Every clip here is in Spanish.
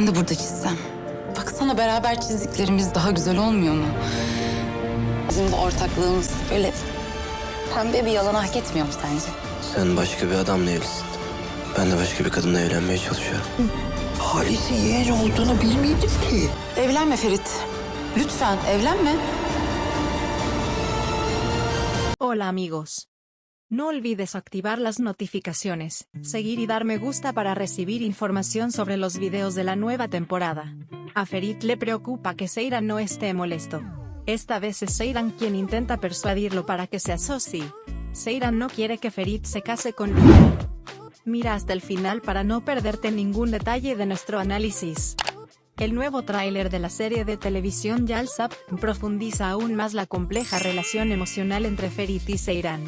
Ben de burada çizsem. Baksana beraber çizdiklerimiz daha güzel olmuyor mu? Bizim de ortaklığımız böyle pembe bir yalan hak etmiyor mu sence? Sen başka bir adamla evlisin. Ben de başka bir kadınla evlenmeye çalışıyorum. Halis'in yeğen olduğunu bilmiyordum ki. Evlenme Ferit. Lütfen evlenme. Hola amigos. No olvides activar las notificaciones, seguir y dar me gusta para recibir información sobre los videos de la nueva temporada. A Ferit le preocupa que Seyran no esté molesto. Esta vez es Seyran quien intenta persuadirlo para que se asocie. Seyran no quiere que Ferit se case con Dillar. Mira hasta el final para no perderte ningún detalle de nuestro análisis. El nuevo tráiler de la serie de televisión Yalsap profundiza aún más la compleja relación emocional entre Ferit y Seyran.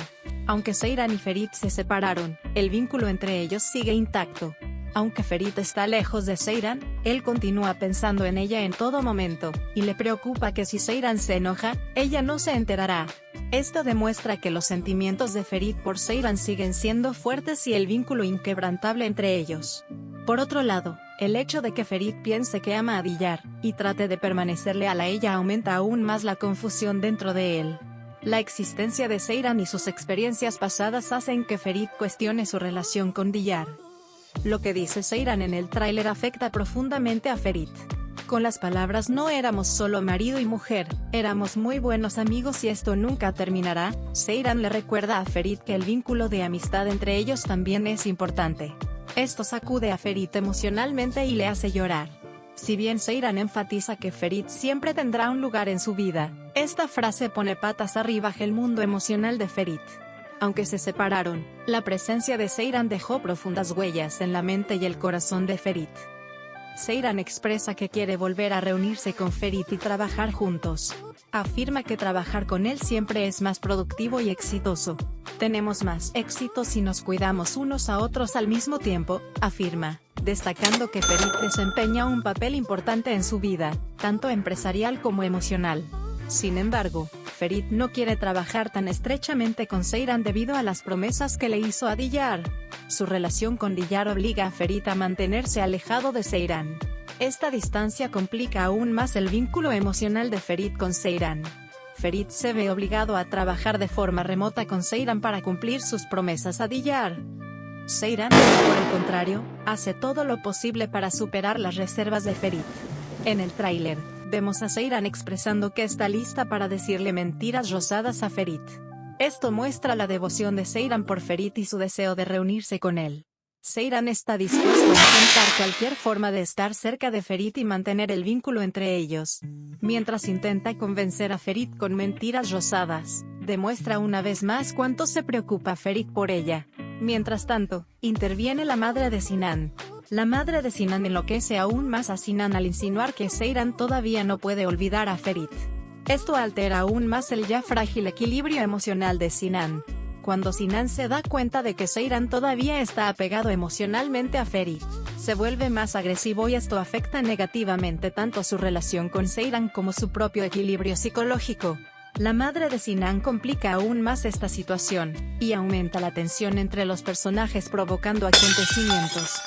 Aunque Seyran y Ferit se separaron, el vínculo entre ellos sigue intacto. Aunque Ferit está lejos de Seyran, él continúa pensando en ella en todo momento, y le preocupa que si Seyran se enoja, ella no se enterará. Esto demuestra que los sentimientos de Ferit por Seyran siguen siendo fuertes y el vínculo inquebrantable entre ellos. Por otro lado, el hecho de que Ferit piense que ama a Dillar, y trate de permanecer leal a ella aumenta aún más la confusión dentro de él. La existencia de Seyran y sus experiencias pasadas hacen que Ferit cuestione su relación con Dillar. Lo que dice Seyran en el tráiler afecta profundamente a Ferit. Con las palabras "no éramos solo marido y mujer, éramos muy buenos amigos y esto nunca terminará", Seyran le recuerda a Ferit que el vínculo de amistad entre ellos también es importante. Esto sacude a Ferit emocionalmente y le hace llorar. Si bien Seyran enfatiza que Ferit siempre tendrá un lugar en su vida, esta frase pone patas arriba el mundo emocional de Ferit. Aunque se separaron, la presencia de Seyran dejó profundas huellas en la mente y el corazón de Ferit. Seyran expresa que quiere volver a reunirse con Ferit y trabajar juntos. Afirma que trabajar con él siempre es más productivo y exitoso. Tenemos más éxito si nos cuidamos unos a otros al mismo tiempo, afirma, destacando que Ferit desempeña un papel importante en su vida, tanto empresarial como emocional. Sin embargo, Ferit no quiere trabajar tan estrechamente con Seyran debido a las promesas que le hizo a Dillar. Su relación con Dillar obliga a Ferit a mantenerse alejado de Seyran. Esta distancia complica aún más el vínculo emocional de Ferit con Seyran. Ferit se ve obligado a trabajar de forma remota con Seyran para cumplir sus promesas a Dillar. Seyran, por el contrario, hace todo lo posible para superar las reservas de Ferit. En el tráiler, vemos a Seyran expresando que está lista para decirle mentiras rosadas a Ferit. Esto muestra la devoción de Seyran por Ferit y su deseo de reunirse con él. Seyran está dispuesto a intentar cualquier forma de estar cerca de Ferit y mantener el vínculo entre ellos. Mientras intenta convencer a Ferit con mentiras rosadas, demuestra una vez más cuánto se preocupa Ferit por ella. Mientras tanto, interviene la madre de Sinan. La madre de Sinan enloquece aún más a Sinan al insinuar que Seyran todavía no puede olvidar a Ferit. Esto altera aún más el ya frágil equilibrio emocional de Sinan. Cuando Sinan se da cuenta de que Seyran todavía está apegado emocionalmente a Ferit, se vuelve más agresivo y esto afecta negativamente tanto su relación con Seyran como su propio equilibrio psicológico. La madre de Sinan complica aún más esta situación, y aumenta la tensión entre los personajes provocando acontecimientos.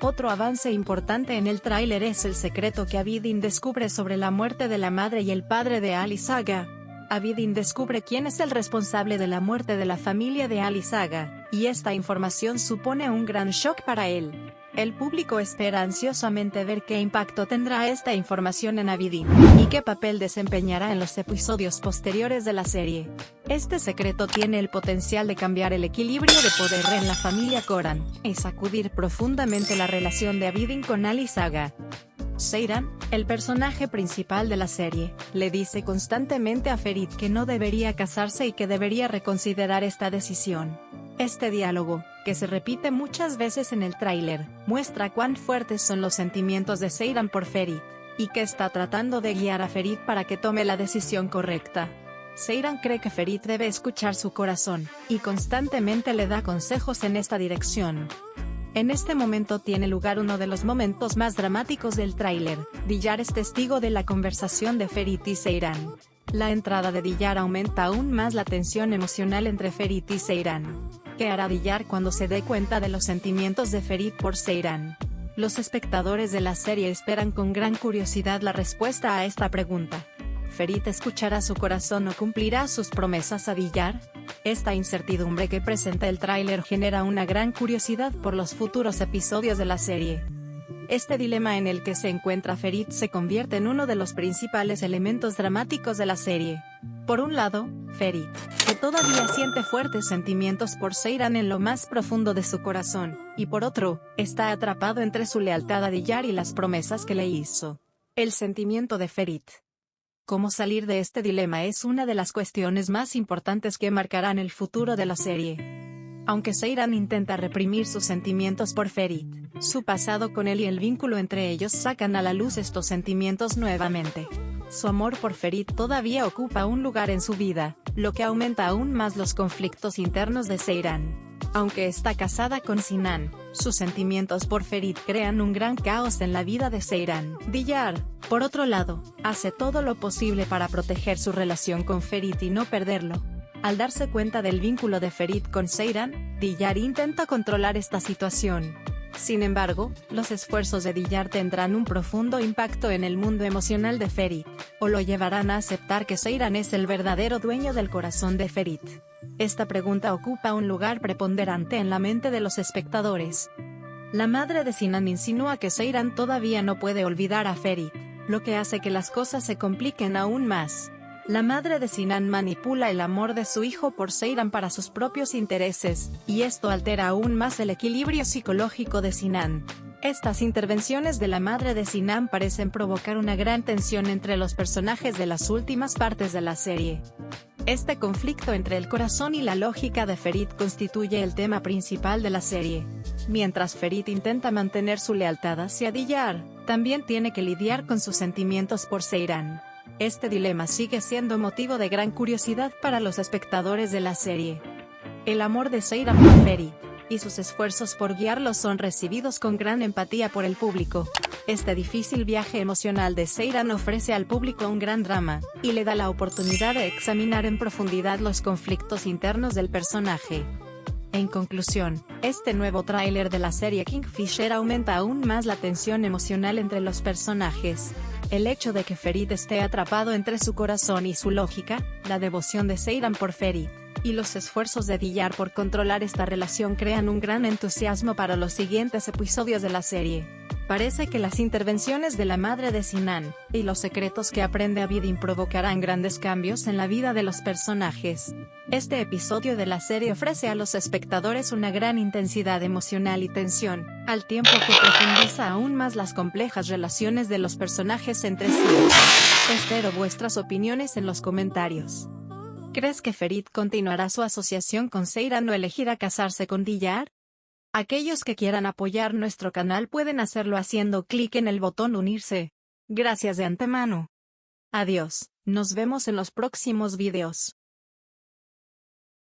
Otro avance importante en el tráiler es el secreto que Abidin descubre sobre la muerte de la madre y el padre de Ali Saga. Abidin descubre quién es el responsable de la muerte de la familia de Ali Saga, y esta información supone un gran shock para él. El público espera ansiosamente ver qué impacto tendrá esta información en Abidin, y qué papel desempeñará en los episodios posteriores de la serie. Este secreto tiene el potencial de cambiar el equilibrio de poder en la familia Koran, y sacudir profundamente la relación de Abidin con Ali Saga. Seyran, el personaje principal de la serie, le dice constantemente a Ferit que no debería casarse y que debería reconsiderar esta decisión. Este diálogo, que se repite muchas veces en el tráiler, muestra cuán fuertes son los sentimientos de Seyran por Ferit, y que está tratando de guiar a Ferit para que tome la decisión correcta. Seyran cree que Ferit debe escuchar su corazón, y constantemente le da consejos en esta dirección. En este momento tiene lugar uno de los momentos más dramáticos del tráiler. Dillar es testigo de la conversación de Ferit y Seyran. La entrada de Dillar aumenta aún más la tensión emocional entre Ferit y Seyran. ¿Qué hará Dillar cuando se dé cuenta de los sentimientos de Ferit por Seyran? Los espectadores de la serie esperan con gran curiosidad la respuesta a esta pregunta. ¿Ferit escuchará su corazón o cumplirá sus promesas a Diyar? Esta incertidumbre que presenta el tráiler genera una gran curiosidad por los futuros episodios de la serie. Este dilema en el que se encuentra Ferit se convierte en uno de los principales elementos dramáticos de la serie. Por un lado, Ferit, que todavía siente fuertes sentimientos por Seyran en lo más profundo de su corazón, y por otro, está atrapado entre su lealtad a Diyar y las promesas que le hizo. El sentimiento de Ferit. Cómo salir de este dilema es una de las cuestiones más importantes que marcarán el futuro de la serie. Aunque Seyran intenta reprimir sus sentimientos por Ferit, su pasado con él y el vínculo entre ellos sacan a la luz estos sentimientos nuevamente. Su amor por Ferit todavía ocupa un lugar en su vida, lo que aumenta aún más los conflictos internos de Seyran. Aunque está casada con Sinan, sus sentimientos por Ferit crean un gran caos en la vida de Seyran. Diyar, por otro lado, hace todo lo posible para proteger su relación con Ferit y no perderlo. Al darse cuenta del vínculo de Ferit con Seyran, Diyar intenta controlar esta situación. Sin embargo, los esfuerzos de Diyar tendrán un profundo impacto en el mundo emocional de Ferit, o lo llevarán a aceptar que Seyran es el verdadero dueño del corazón de Ferit. Esta pregunta ocupa un lugar preponderante en la mente de los espectadores. La madre de Sinan insinúa que Seyran todavía no puede olvidar a Ferit, lo que hace que las cosas se compliquen aún más. La madre de Sinan manipula el amor de su hijo por Seyran para sus propios intereses, y esto altera aún más el equilibrio psicológico de Sinan. Estas intervenciones de la madre de Sinan parecen provocar una gran tensión entre los personajes de las últimas partes de la serie. Este conflicto entre el corazón y la lógica de Ferit constituye el tema principal de la serie. Mientras Ferit intenta mantener su lealtad hacia Diyar, también tiene que lidiar con sus sentimientos por Seyran. Este dilema sigue siendo motivo de gran curiosidad para los espectadores de la serie. El amor de Seyran por Ferit, y sus esfuerzos por guiarlo son recibidos con gran empatía por el público. Este difícil viaje emocional de Seyran ofrece al público un gran drama, y le da la oportunidad de examinar en profundidad los conflictos internos del personaje. En conclusión, este nuevo tráiler de la serie Kingfisher aumenta aún más la tensión emocional entre los personajes. El hecho de que Ferit esté atrapado entre su corazón y su lógica, la devoción de Seyran por Ferit, y los esfuerzos de Diyar por controlar esta relación crean un gran entusiasmo para los siguientes episodios de la serie. Parece que las intervenciones de la madre de Sinan, y los secretos que aprende Abidin provocarán grandes cambios en la vida de los personajes. Este episodio de la serie ofrece a los espectadores una gran intensidad emocional y tensión, al tiempo que profundiza aún más las complejas relaciones de los personajes entre sí. Espero vuestras opiniones en los comentarios. ¿Crees que Ferit continuará su asociación con Seyran o elegirá casarse con Diyar? Aquellos que quieran apoyar nuestro canal pueden hacerlo haciendo clic en el botón unirse. Gracias de antemano. Adiós, nos vemos en los próximos videos.